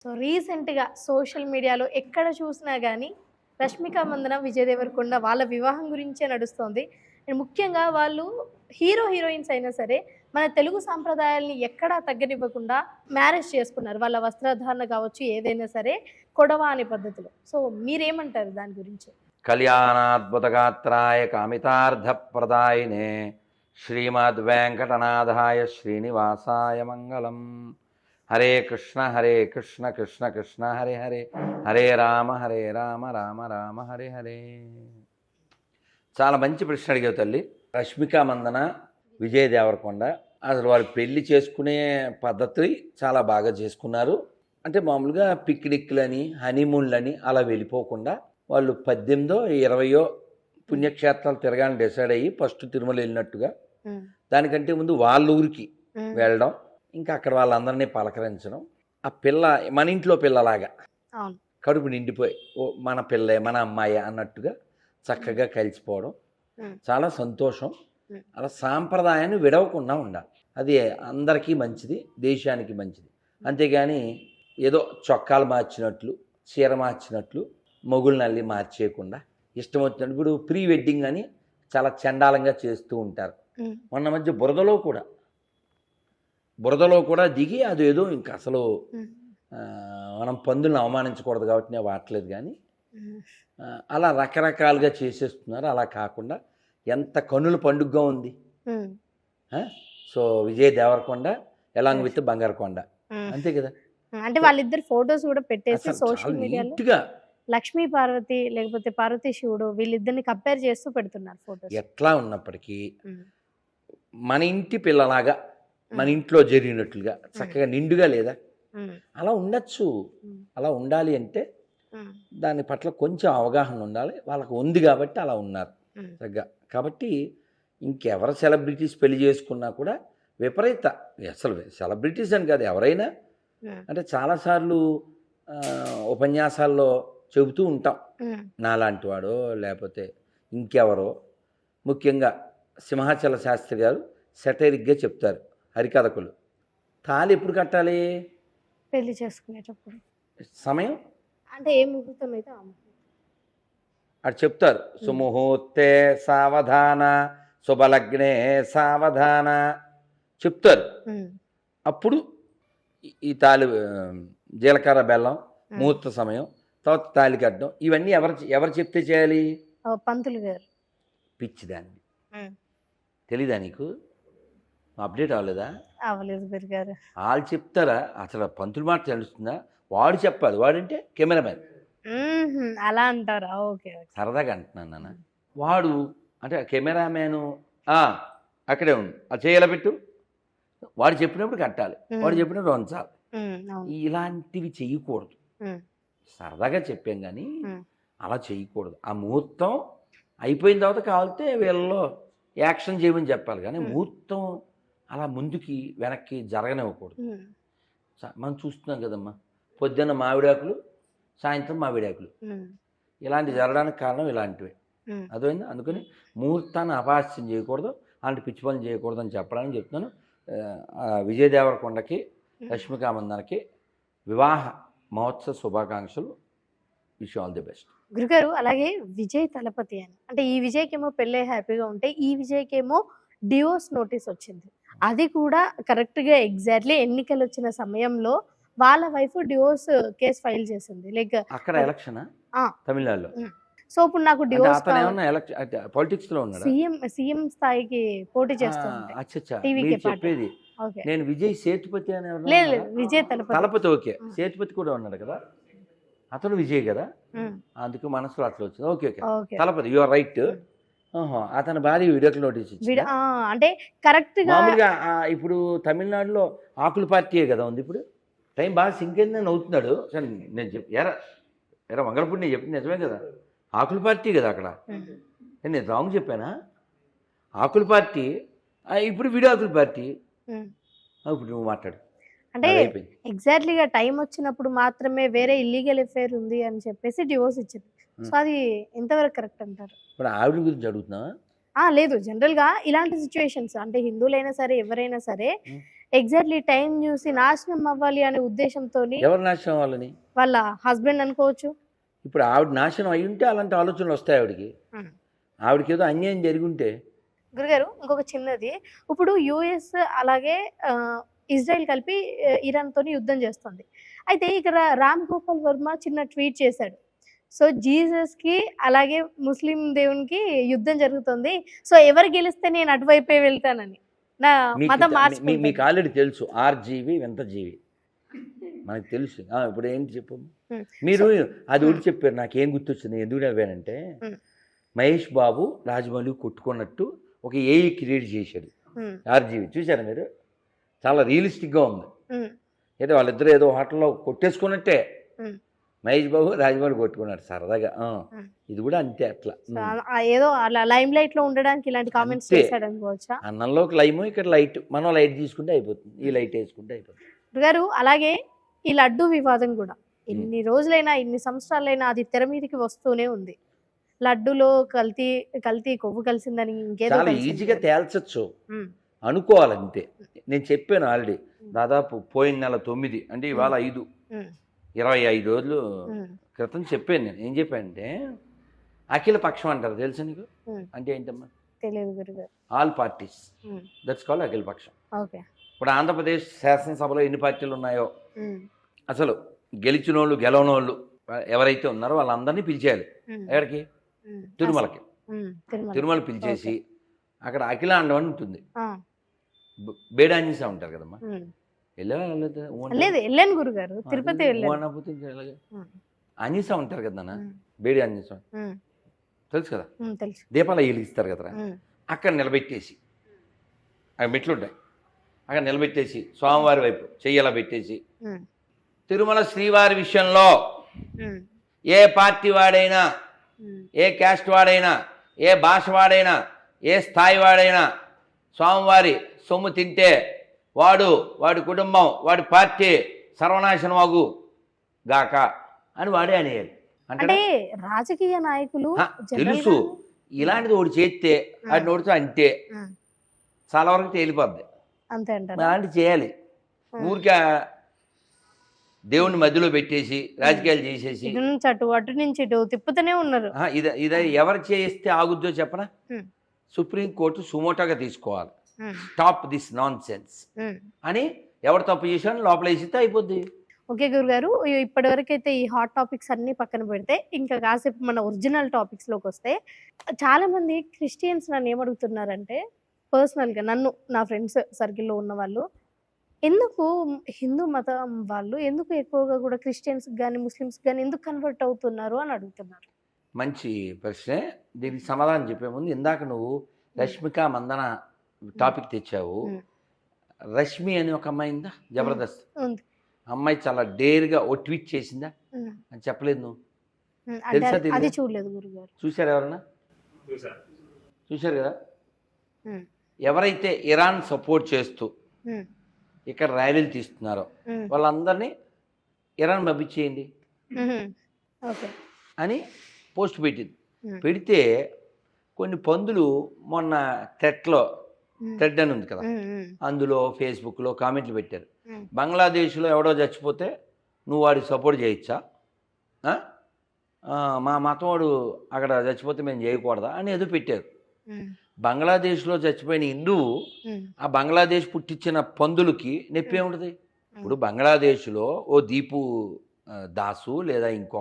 So రీసెంట్‌గా social మీడియాలో ఎక్కడ చూసినా గానీ, 'రష్మిక మందన', 'విజయ్ దేవరకొండ' వాళ్ళ వివాహం గురించే నడుస్తోంది. అండ్ ముఖ్యంగా వాళ్ళు హీరోయిన్స్ అయినా సరే, మన తెలుగు సాంప్రదాయాల్ని ఎక్కడా తగ్గనివ్వకుండా మ్యారేజ్ చేసుకున్నారు. వాళ్ళ వస్త్రధారణ కావచ్చు, ఏదైనా సరే కొడవ అనే పద్ధతిలో. సో మీరేమంటారు దాని గురించి? కళ్యాణాద్భుతగాత్రాయ కామితార్థప్రదాయినే శ్రీమద్వేంకటనాథాయ శ్రీనివాసాయ మంగళం. హరే కృష్ణ కృష్ణ కృష్ణ హరే హరే, హరే రామ రామ రామ హరే హరే. చాలా మంచి ప్రశ్న అడిగావు తల్లి. రష్మిక మందన, విజయ్ దేవరకొండ అసలు వారు పెళ్లి చేసుకునే పద్ధతి చాలా బాగా చేసుకున్నారు. అంటే మామూలుగా పిక్నిక్లని, హనీమూన్లని అలా వెళ్ళిపోకుండా వాళ్ళు 18 20 పుణ్యక్షేత్రాలు తిరగాలని డిసైడ్ అయ్యి ఫస్ట్ తిరుమల వెళ్ళినట్టుగా, దానికంటే ముందు వాళ్ళ ఊరికి వెళ్ళడం, ఇంకా అక్కడ వాళ్ళందరినీ పలకరించడం, ఆ పిల్ల మన ఇంట్లో పిల్లలాగా కడుపు నిండిపోయి ఓ మన పిల్లే మన అమ్మాయి అన్నట్టుగా చక్కగా కలిసిపోవడం చాలా సంతోషం. అలా సాంప్రదాయాన్ని విడవకుండా ఉండాలి. అది అందరికీ మంచిది, దేశానికి మంచిది. అంతేగాని ఏదో చొక్కాలు మార్చినట్లు, చీర మార్చినట్లు మొగుళ్ళని అల్లి మార్చేయకుండా ఇష్టం వచ్చినట్టు. ఇప్పుడు ప్రీ వెడ్డింగ్ అని చాలా చండాలంగా చేస్తూ ఉంటారు. మొన్న మధ్య బురదలో కూడా దిగి అదేదో ఇంకా అసలు మనం పందులను అవమానించకూడదు కాబట్టి నేను వాడలేదు. కానీ అలా రకరకాలుగా చేసేస్తున్నారు. అలా కాకుండా ఎంత కన్నుల పండుగగా ఉంది. So Vijay Devarakonda along with బంగారకొండ, అంతే కదా. అంటే వాళ్ళిద్దరు ఫోటోస్ కూడా పెట్టేసి సోషల్ మీడియాలో లక్ష్మీ పార్వతి లేకపోతే పార్వతీ శివుడు వీళ్ళిద్దరిని కంపేర్ చేస్తూ పెడుతున్నారు ఫోటోస్. ఎట్లా ఉన్నప్పటికీ మన ఇంటి పిల్లలాగా, మన ఇంట్లో జరిగినట్లుగా చక్కగా నిండుగా లేదా అలా ఉండొచ్చు. అలా ఉండాలి అంటే దాని పట్ల కొంచెం అవగాహన ఉండాలి. వాళ్ళకు ఉంది కాబట్టి అలా ఉన్నారు చక్కగా. కాబట్టి ఇంకెవరు సెలబ్రిటీస్ పెళ్లి చేసుకున్నా కూడా విపరీత, అసలు సెలబ్రిటీస్ అని కాదు ఎవరైనా, అంటే చాలాసార్లు ఉపన్యాసాల్లో చెబుతూ ఉంటాం. నాలాంటి వాడో లేకపోతే ఇంకెవరో, ముఖ్యంగా సింహాచల శాస్త్రి గారు సెటైరిక్గా చెప్తారు హరికథకులు. తాళి ఎప్పుడు కట్టాలి? పెళ్లి చేసుకునేటప్పుడు. సమయం అంటే ఏ ముహూర్తం అయితే అటు చెప్తారు. సుముహూర్తే సావధాన, శుభలగ్నే సావధాన చెప్తారు. అప్పుడు ఈ తాళి, జీలకర్ర బెల్లం, ముహూర్త సమయం, తర్వాత తాళి కట్టడం, ఇవన్నీ ఎవరు చెప్తే చేయాలి? పంతులు గారు. పిచ్చిదాన్ని, తెలీదా నీకు? అప్డేట్ అవ్వలేదా? అవ్వలేదు గురుగారు. వాళ్ళు చెప్తారా? అసలు పంతులు మాట తెలుస్తుందా? వాడు చెప్పాలి. వాడంటే కెమెరామెన్. అలా అంటారా? ఓకే, సరదాగా అంటున్నాను నాన్న. వాడు అంటే కెమెరామెను అక్కడే ఉండు, అది చేయాల పెట్టు, వాడు చెప్పినప్పుడు కట్టాలి, వాడు చెప్పినప్పుడు వంచాలి. ఇలాంటివి చెయ్యకూడదు. సరదాగా చెప్పాం కానీ అలా చేయకూడదు. ఆ ముహూర్తం అయిపోయిన తర్వాత కావాలితే వీళ్ళలో యాక్షన్ చేయమని చెప్పాలి. కానీ ముహూర్తం అలా ముందుకి వెనక్కి జరగనివ్వకూడదు. మనం చూస్తున్నాం కదమ్మా, పొద్దున్న మామిడాకులు, సాయంత్రం మామిడాకులు, ఇలాంటి జరగడానికి కారణం ఇలాంటివే. అదైంది. అందుకని ముహూర్తాన్ని అపహాస్యం చేయకూడదు, అలాంటి పిచ్చి పనులు చేయకూడదు అని చెప్పడానికి చెప్తున్నాను. విజయ్ దేవరకొండకి, రష్మిక మందనకి వివాహ మహోత్సవ శుభాకాంక్షలు. విష్ ఆల్ ది బెస్ట్ గురుగారు. అలాగే విజయ్ తలపతి అని, అంటే ఈ విజయ్కి ఏమో పెళ్ళై హ్యాపీగా ఉంటే, ఈ విజయ్కి ఏమో డివోర్స్ నోటీస్ వచ్చింది. అది కూడా కరెక్ట్గా ఎగ్జాక్ట్లీ ఎన్నికలు వచ్చిన సమయంలో వాళ్ళ వైఫ్ డివోర్స్ కేసు ఫైల్ చేసింది. లైక్ అక్కడ ఎలక్షన్ తమిళనాడులో. సో ఇప్పుడు నాకు డివోర్స్ పాలిటిక్స్ లో ఉన్నాడు, సీఎం స్థాయికి పోటీ చేస్తుంది. చెప్పేది నేను విజయ్ సేతుపతి అని. లేదు, విజయ్ తలపతి. ఓకే, సేతుపతి కూడా ఉన్నాడు కదా, అతను విజయ్ కదా, అందుకు మనసులో అట్లా వచ్చింది. Okay okay, Thalapathy, you are right. అతని భార్య వీడియోకి నోటీస్ ఇచ్చింది. అంటే కరెక్ట్ గా మామూలుగా ఇప్పుడు తమిళనాడులో ఆకుల పార్టీయే కదా ఉంది. ఇప్పుడు టైం బాగా సింక్ అయిందని అవుతున్నాడు. సరే నేను ఎరా వంగలపూడి, నేను చెప్పింది నిజమే కదా, ఆకుల పార్టీ కదా అక్కడ. నేను రాంగ్ చెప్పానా? ఆకుల పార్టీ, ఇప్పుడు వీడియో ఆకుల పార్టీ. ఇప్పుడు నువ్వు మాట్లాడు. అంటే ఎగ్జాక్ట్లీగా టైం వచ్చినప్పుడు మాత్రమే వేరే ఇల్లీగల్ అఫైర్ ఉంది అని చెప్పేసి డివోర్స్ ఇచ్చింది. సో అది ఎంతవరకు కరెక్ట్ అంటారు? ఇప్పుడు ఆవిడ గురించి అడుగుతున్నా? లేదు, జనరల్ గా ఇలాంటి సిచ్యువేషన్స్ అంటే హిందువులైనా సరే ఎవరైనా సరే ఎగ్జాక్ట్లీ టైం చూసి నాశనం అవ్వాలి అనే ఉద్దేశంతో ఎవరు నాశనం వాళ్ళని? వాళ్ళ హస్బెండ్ అనుకోవచ్చు. ఇప్పుడు ఆవిడ నాశనం అయి ఉంటే అలాంటి ఆలోచనలు వస్తాయి ఆవిడకి. ఆవిడకి ఏదో అన్యాయం జరిగి ఉంటే. గురుగారు ఇంకొక చిన్నది, ఇప్పుడు యుఎస్ అలాగే ఇజ్రాయెల్ కలిపి ఇరాన్ తోని యుద్ధం చేస్తుంది. అయితే ఇక్కడ రామ్ గోపాల్ వర్మ చిన్న ట్వీట్ చేశాడు. సో జీసస్ కి అలాగే ముస్లిం దేవునికి యుద్ధం జరుగుతుంది, సో ఎవరు గెలిస్తే నేను అటువైపే వెళ్తానని నా మతం మార్చుకుంటాను. మీకు ఆల్రెడీ తెలుసు ఆర్జీవి వింత జీవి మనకు తెలుసు. ఇప్పుడు ఏంటి చెప్పు మీరు అది ఒకటి చెప్పారు. నాకేం గుర్తొచ్చింది ఎందుకు నవ్వానంటే, మహేష్ బాబు రాజమౌళి కొట్టుకున్నట్టు ఒక ఏఈ క్రియేట్ చేశాడు ఆర్జీవి. చూసారా మీరు? చాలా రియలిస్టిక్గా ఉంది. ఏదో వాళ్ళిద్దరు ఏదో హోటల్లో కొట్టేసుకున్నట్టే మహేష్ బాబు రాజమౌళి కొట్టుకున్నాడు సరదాగా. ఇది కూడా అంతే. అట్లా ఏదో అలా లైమ్ లైట్ లో ఉండడానికి ఇలాంటి కామెంట్స్ చేశాడు అనుకోవచ్చా? అన్నంలోకి లైమ్, ఇక్కడ లైట్. మనం లైట్ తీసుకుంటే అయిపోతుంది, ఈ లైట్ వేసుకుంటే అయిపోతుంది గారు. అలాగే ఈ లడ్డు వివాదం కూడా ఎన్ని రోజులైనా ఇన్ని సంవత్సరాలైనా అది తెర మీదకి వస్తూనే ఉంది. లడ్డులో కల్తీ కొవ్వు కలిసిందని ఇంకేదో చాలా ఈజీగా తేల్చచ్చు అనుకోవాలంతే. నేను చెప్పాను ఆల్రెడీ. దాదాపు పోయిన నెల 9 అంటే ఇవాళ 5, 25 రోజులు క్రితం చెప్పాను. నేను ఏం చెప్పానంటే, అఖిల పక్షం అంటారు తెలుసా నీకు? అంటే ఏంటమ్మా? తెలియదు గురుగారు. ఆల్ పార్టీస్, దట్స్ కాల్డ్ అఖిల పక్షం. ఓకే. ఇప్పుడు ఆంధ్రప్రదేశ్ శాసనసభలో ఎన్ని పార్టీలు ఉన్నాయో, అసలు గెలిచిన వాళ్ళు గెలవనోళ్ళు ఎవరైతే ఉన్నారో వాళ్ళందరినీ పిలిచేయాలి. ఎక్కడికి? తిరుమలకి. తిరుమల పిలిచేసి అక్కడ అఖిలాండం అని ఉంటుంది. బేడాంజీసా ఉంటారు కదమ్మా. వెళ్ళాను గురుగారు, తిరుపతి అనీసా ఉంటారు కదా, బేడి అనీసా తెలుసు కదా, తెలుసు. దీపాలు వెలిగిస్తారు కదా, అక్కడ నిలబెట్టేసి అక్కడ మెట్లుంటాయి, అక్కడ నిలబెట్టేసి స్వామివారి వైపు చెయ్యలా పెట్టేసి, తిరుమల శ్రీవారి విషయంలో ఏ పార్టీ వాడైనా, ఏ క్యాస్ట్ వాడైనా, ఏ భాష వాడైనా, ఏ స్థాయి వాడైనా స్వామివారి సొమ్ము తింటే వాడి కుటుంబం, వాడి పార్టీ సర్వనాశనమగు గాక అని వాడే అనేయాలి. అంటే రాజకీయ నాయకులు తెలుసు ఇలాంటిది ఒకటి చేస్తే అది నోటితో అంటే చాలా వరకు తేలిపోద్ది. అంతే అలాంటివి చేయాలి. ఊరికే దేవుని మధ్యలో పెట్టేసి రాజకీయాలు చేసేసి అటు నుంచి తిప్పుతూనే ఉన్నారు. ఇదే ఎవరు చేస్తే ఆగుద్దో చెప్పనా? సుప్రీంకోర్టు సుమోటోగా తీసుకోవాలి. స్టాప్ దిస్ నాన్ సెన్స్ అని ఎవరు తప్పు చేశారని లోపల వేసితే అయిపోద్ది. ఓకే గురుగారు, ఇప్పటి వరకు అయితే ఈ హాట్ టాపిక్స్ అన్ని పక్కన పెడితే ఇంకా కాసేపు మన ఒరిజినల్ టాపిక్స్ లోకి వస్తే, చాలా మంది క్రిస్టియన్స్ నన్ను ఏమడుగుతున్నారంటే, పర్సనల్గా నన్ను నా ఫ్రెండ్స్ సర్కిల్లో ఉన్న వాళ్ళు, ఎందుకు హిందూ మతం వాళ్ళు ఎందుకు ఎక్కువగా కూడా క్రిస్టియన్స్ కానీ ముస్లిమ్స్ కానీ ఎందుకు కన్వర్ట్ అవుతున్నారు అని అడుగుతున్నారు. మంచి ప్రశ్నే. దీనికి సమాధానం చెప్పే ముందు, ఇందాక నువ్వు రష్మిక మందన టాపిక్ తెచ్చావు. రష్మి అని ఒక అమ్మాయి ఉందా, జబర్దస్త్ అమ్మాయి, చాలా డేర్గా ఓ ట్వీట్ చేసిందా అని చెప్పలేదు నువ్వు? తెలుసా? చూడలేదు గురుగారు. చూశారు ఎవరన్నా? చూశారు కదా. ఎవరైతే ఇరాన్ సపోర్ట్ చేస్తూ ఇక్కడ ర్యాలీలు తీస్తున్నారో వాళ్ళందరినీ ఇరాన్ పంపించేయండి అని పోస్ట్ పెట్టింది. పెడితే కొన్ని పందులు మొన్న థ్రెడ్ అని ఉంది కదా, అందులో ఫేస్బుక్లో కామెంట్లు పెట్టారు. బంగ్లాదేశ్లో ఎవడో చచ్చిపోతే నువ్వు వాడికి సపోర్ట్ చేయొచ్చా? మా మతం వాడు అక్కడ చచ్చిపోతే మేము చేయకూడదా అని ఏదో పెట్టారు. బంగ్లాదేశ్లో చచ్చిపోయిన హిందువు ఆ బంగ్లాదేశ్ పుట్టించిన పందులకి నొప్పి ఏముంటుంది? ఇప్పుడు బంగ్లాదేశ్లో ఓ దీపు దాసు లేదా ఇంకొక